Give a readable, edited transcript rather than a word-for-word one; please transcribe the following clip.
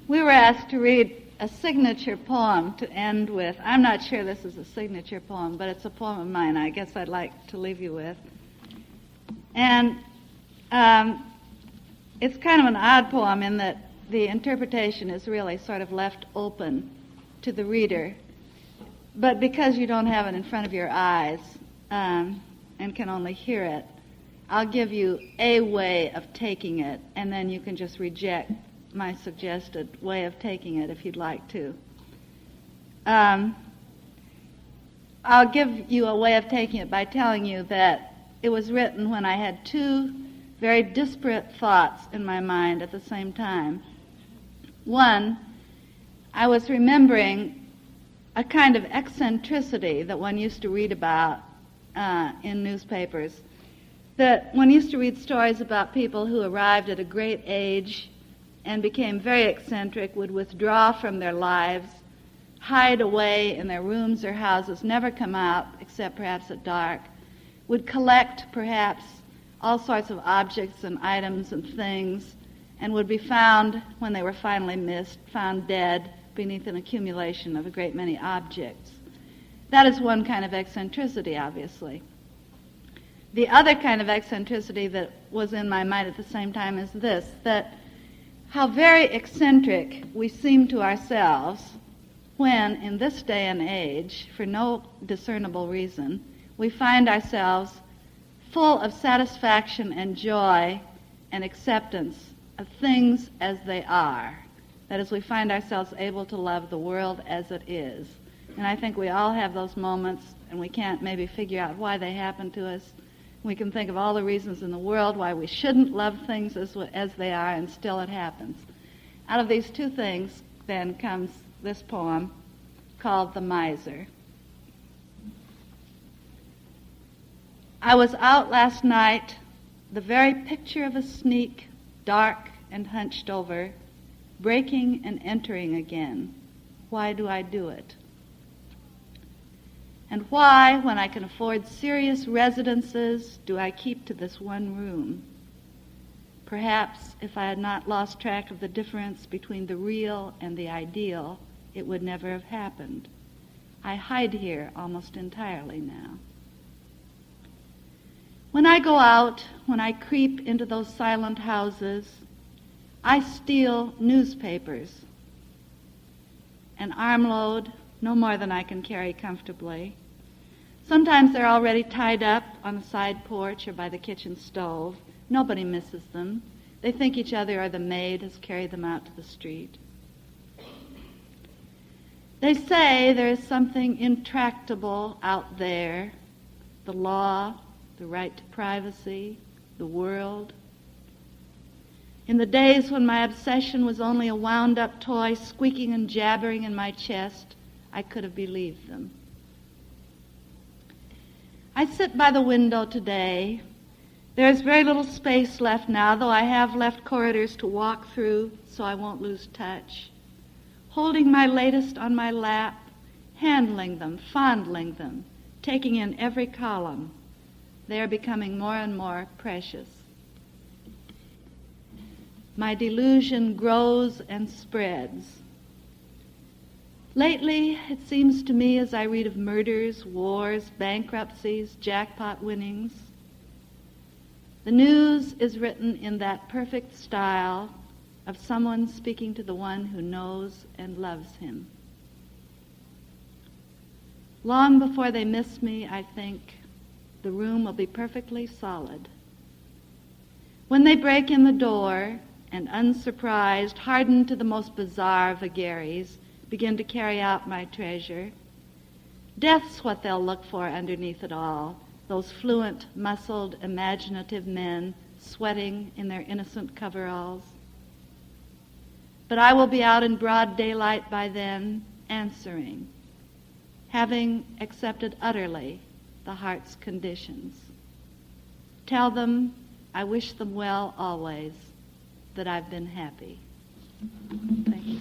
We were asked to read a signature poem to end with. I'm not sure this is a signature poem, but it's a poem of mine I guess I'd like to leave you with. And it's kind of an odd poem in that the interpretation is really sort of left open to the reader. But because you don't have it in front of your eyes and can only hear it, I'll give you a way of taking it, and then you can just reject my suggested way of taking it if you'd like to. I'll give you a way of taking it by telling you that it was written when I had two very disparate thoughts in my mind at the same time. One, I was remembering a kind of eccentricity that one used to read about in newspapers, that one used to read stories about people who arrived at a great age and became very eccentric, would withdraw from their lives, hide away in their rooms or houses, never come out except perhaps at dark, would collect perhaps all sorts of objects and items and things, and would be found, when they were finally missed, found dead beneath an accumulation of a great many objects. That is one kind of eccentricity, obviously. The other kind of eccentricity that was in my mind at the same time is this, that how very eccentric we seem to ourselves when, in this day and age, for no discernible reason, we find ourselves full of satisfaction and joy and acceptance of things as they are. That is, we find ourselves able to love the world as it is. And I think we all have those moments, and we can't maybe figure out why they happen to us. We can think of all the reasons in the world why we shouldn't love things as they are, and still it happens. Out of these two things, then, comes this poem called The Miser. I was out last night, the very picture of a sneak, dark and hunched over, breaking and entering again. Why do I do it? And why, when I can afford serious residences, do I keep to this one room? Perhaps if I had not lost track of the difference between the real and the ideal, it would never have happened. I hide here almost entirely now. When I go out, when I creep into those silent houses, I steal newspapers, an armload, no more than I can carry comfortably. Sometimes they're already tied up on the side porch or by the kitchen stove. Nobody misses them. They think each other or the maid has carried them out to the street. They say there is something intractable out there, the law, the right to privacy, the world. In the days when my obsession was only a wound-up toy squeaking and jabbering in my chest, I could have believed them. I sit by the window today. There is very little space left now, though I have left corridors to walk through so I won't lose touch. Holding my latest on my lap, handling them, fondling them, taking in every column. They are becoming more and more precious. My delusion grows and spreads. Lately, it seems to me as I read of murders, wars, bankruptcies, jackpot winnings, the news is written in that perfect style of someone speaking to the one who knows and loves him. Long before they miss me, I think, the room will be perfectly solid. When they break in the door, and unsurprised, hardened to the most bizarre vagaries, begin to carry out my treasure, death's what they'll look for underneath it all, those fluent, muscled, imaginative men sweating in their innocent coveralls. But I will be out in broad daylight by then, answering, having accepted utterly the heart's conditions. Tell them I wish them well always, that I've been happy. Thank you.